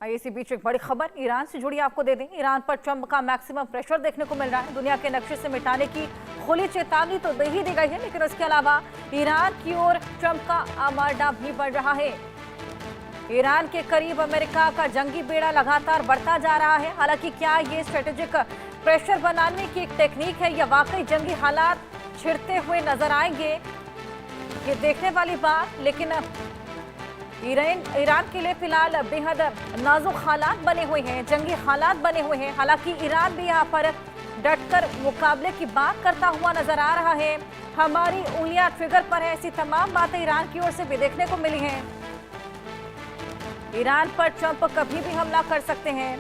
इसी बीच एक बड़ी खबर ईरान से जुड़ी आपको दे दें। ईरान पर ट्रंप का मैक्सिमम प्रेशर देखने को मिल रहा है। दुनिया के नक्शे से मिटाने की खुली चेतावनी तो दे ही दी गई है, लेकिन उसके अलावा ईरान की ओर ट्रंप का आमादा भी बढ़ रहा है। ईरान के करीब अमेरिका का जंगी बेड़ा लगातार बढ़ता जा रहा है। हालांकि क्या ये स्ट्रेटेजिक प्रेशर बनाने की एक टेक्निक है या वाकई जंगी हालात छिड़ते हुए नजर आएंगे, ये देखने वाली बात। लेकिन ईरान के लिए फिलहाल बेहद नाजुक हालात बने हुए हैं, जंगी हालात बने हुए हैं। हालांकि ईरान भी यहाँ पर डटकर मुकाबले की बात करता हुआ नजर आ रहा है। हमारी उंगलियां ट्रिगर पर है, ऐसी तमाम बातें ईरान की ओर से भी देखने को मिली हैं। ईरान पर ट्रंप कभी भी हमला कर सकते हैं।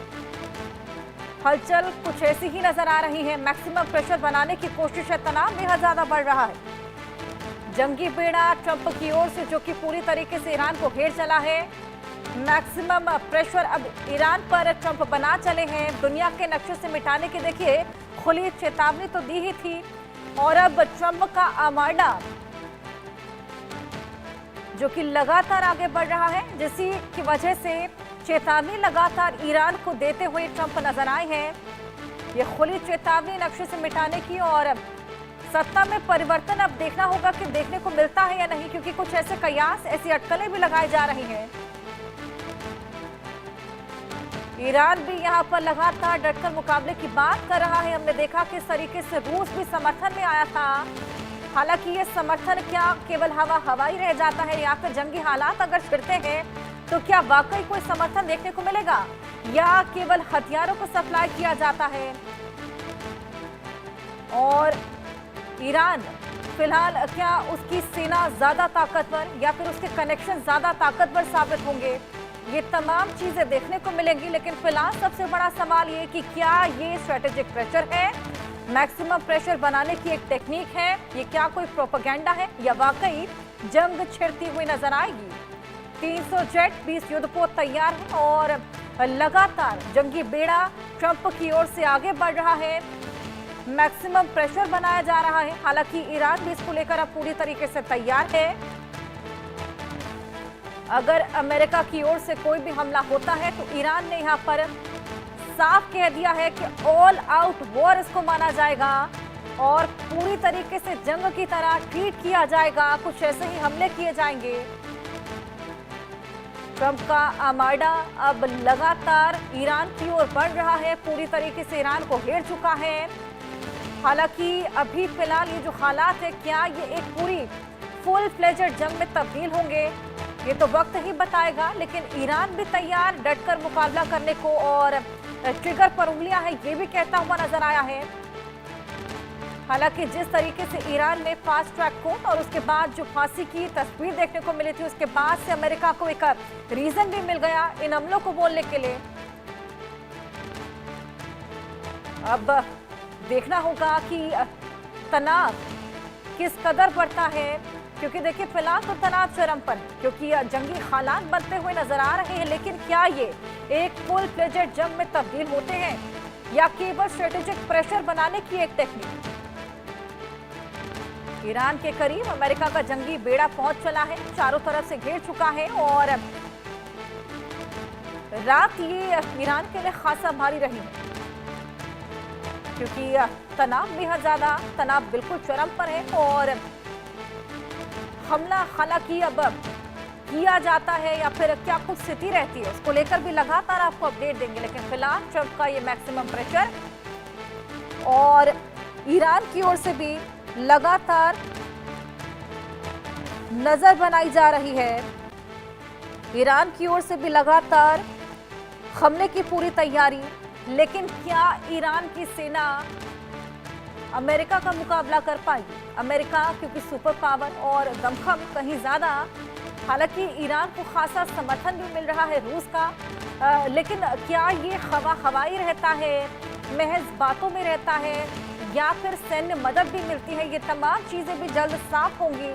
हलचल कुछ ऐसी ही नजर आ रही है। मैक्सिमम प्रेशर बनाने की कोशिश है, तनाव बेहद ज्यादा बढ़ रहा है। जंगी बेड़ा ट्रंप की ओर से जो कि पूरी तरीके से ईरान को घेर चला है। मैक्सिमम प्रेशर अब ईरान पर ट्रंप बना चले हैं। दुनिया के नक्शे से मिटाने की देखिए खुली चेतावनी तो दी ही थी, और अब ट्रंप का आमादा जो कि लगातार आगे बढ़ रहा है, जिसी की वजह से चेतावनी लगातार ईरान को देते हुए ट्रंप नजर आए हैं। ये खुली चेतावनी नक्शे से मिटाने की, और सत्ता में परिवर्तन अब देखना होगा कि देखने को मिलता है या नहीं, क्योंकि कुछ ऐसे कयास, ऐसी अटकलें भी लगाई जा रही हैं। ईरान भी यहां पर लगातार डटकर मुकाबले की बात कर रहा है। हमने देखा कि इस तरीके से रूस भी समर्थन में आया था। हालांकि ये समर्थन क्या केवल हवाई रह जाता है, या फिर जंगी हालात अगर छिड़ते हैं तो क्या वाकई कोई समर्थन देखने को मिलेगा, या केवल हथियारों को सप्लाई किया जाता है। और ईरान फिलहाल क्या उसकी सेना ज्यादा ताकतवर या फिर उसके कनेक्शन ज्यादा ताकतवर साबित होंगे, ये तमाम चीजें देखने को मिलेंगी। लेकिन फिलहाल सबसे बड़ा सवाल ये कि क्या ये स्ट्रेटेजिक प्रेशर है, मैक्सिमम प्रेशर बनाने की एक टेक्निक है, ये क्या कोई प्रोपेगेंडा है, या वाकई जंग छिड़ती हुई नजर आएगी। 300 जेट 20 युद्धपोत तैयार है, और लगातार जंगी बेड़ा ट्रंप की ओर से आगे बढ़ रहा है। मैक्सिमम प्रेशर बनाया जा रहा है। हालांकि ईरान भी इसको लेकर अब पूरी तरीके से तैयार है। अगर अमेरिका की ओर से कोई भी हमला होता है तो ईरान ने यहां पर साफ कह दिया है कि ऑल आउट वॉर इसको माना जाएगा, और पूरी तरीके से जंग की तरह ट्रीट किया जाएगा। कुछ ऐसे ही हमले किए जाएंगे। ट्रंप का आमादा अब लगातार ईरान की ओर बढ़ रहा है, पूरी तरीके से ईरान को घेर चुका है। हालांकि अभी फिलहाल ये जो हालात है, क्या ये एक पूरी फुल फ्लेजेड जंग में तब्दील होंगे, ये तो वक्त ही बताएगा। लेकिन ईरान भी तैयार डटकर मुकाबला करने को, और ट्रिगर पर उंगलियां हैं, ये भी कहता हुआ नजर आया है। हालांकि जिस तरीके से ईरान ने फास्ट ट्रैक कोर्ट और उसके बाद जो फांसी की तस्वीर देखने को मिली थी, उसके बाद से अमेरिका को एक रीजन भी मिल गया इन हमलों को बोलने के लिए। अब देखना होगा कि तनाव किस कदर बढ़ता है, क्योंकि देखिए फिलहाल तो तनाव चरम पर है, क्योंकि जंगी हालात बनते हुए नजर आ रहे हैं। लेकिन क्या ये एक फुल फ्लेजेड जंग में तब्दील होते हैं, या केवल स्ट्रेटेजिक प्रेशर बनाने की एक टेक्निक। ईरान के करीब अमेरिका का जंगी बेड़ा पहुंच चला है, चारों तरफ से घेर चुका है, और रात ये ईरान के लिए खासा भारी रही है, क्योंकि तनाव बेहद ज्यादा, तनाव बिल्कुल चरम पर है। और हमला हालांकि अब किया जाता है या फिर क्या कुछ स्थिति रहती है, उसको लेकर भी लगातार आपको अपडेट देंगे। लेकिन फिलहाल ट्रंप का ये मैक्सिमम प्रेशर, और ईरान की ओर से भी लगातार नजर बनाई जा रही है। ईरान की ओर से भी लगातार हमले की पूरी तैयारी। लेकिन क्या ईरान की सेना अमेरिका का मुकाबला कर पाएगी? अमेरिका क्योंकि सुपर पावर और दमखम कहीं ज्यादा। हालांकि ईरान को खासा समर्थन भी मिल रहा है रूस का, लेकिन क्या ये हवाई रहता है, महज बातों में रहता है, या फिर सैन्य मदद भी मिलती है, ये तमाम चीजें भी जल्द साफ होंगी।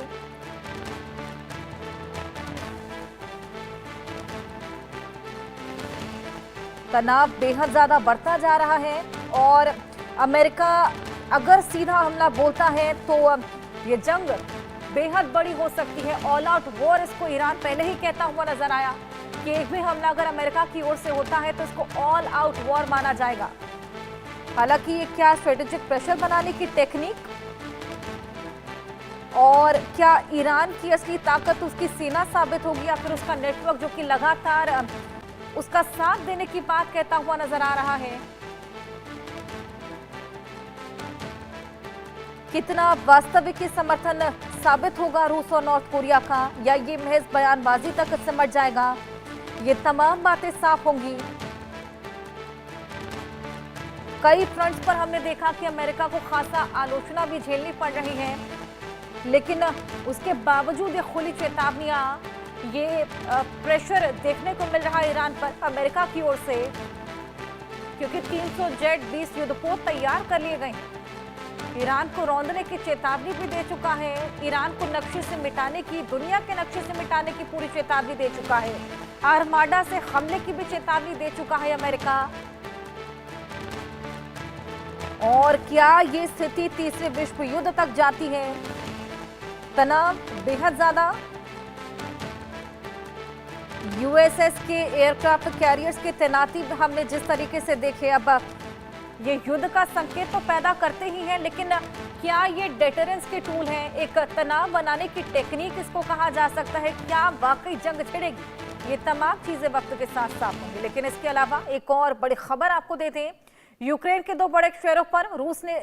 तनाव बेहद ज्यादा बढ़ता जा रहा है, और अमेरिका अगर सीधा हमला बोलता है तो ये जंग बेहद बड़ी हो सकती है। ऑल आउट वॉर इसको ईरान पहले ही कहता हुआ नजर आया। कि एक भी हमला अगर अमेरिका की ओर से होता है तो इसको ऑल आउट वॉर माना जाएगा। हालांकि ये क्या स्ट्रेटेजिक प्रेशर बनाने की टेक्निक और क्या ईरान की असली ताकत उसकी सेना साबित होगी या फिर उसका नेटवर्क जो कि लगातार उसका साथ देने की बात कहता हुआ नजर आ रहा है। कितना वास्तविक समर्थन साबित होगा रूस और नॉर्थ कोरिया का, या ये महज बयानबाजी तक सिमट जाएगा, ये तमाम बातें साफ होंगी। कई फ्रंट्स पर हमने देखा कि अमेरिका को खासा आलोचना भी झेलनी पड़ रही है, लेकिन उसके बावजूद ये खुली चेतावनियां, ये प्रेशर देखने को मिल रहा है ईरान पर अमेरिका की ओर से, क्योंकि 300 जेट 20 युद्धपोत तैयार कर लिए गए। ईरान को रौंदने की चेतावनी भी दे चुका है, ईरान को नक्शे से मिटाने की, दुनिया के नक्शे से मिटाने की पूरी चेतावनी दे चुका है। आर्माडा से हमले की भी चेतावनी दे चुका है अमेरिका। और क्या ये स्थिति तीसरे विश्व युद्ध तक जाती है? तनाव बेहद ज्यादा। यूएसएस के एयरक्राफ्ट कैरियर्स की तैनाती हमने जिस तरीके से देखे, अब ये युद्ध का संकेत तो पैदा करते ही हैं, लेकिन क्या ये डेटरेंस के टूल हैं, एक तनाव बनाने की टेक्निक इसको कहा जा सकता है? क्या वाकई जंग छिड़ेगी? ये तमाम चीजें वक्त के साथ साफ होंगी। लेकिन इसके अलावा एक और बड़ी खबर आपको देते हैं। यूक्रेन के 2 बड़े शहरों पर रूस ने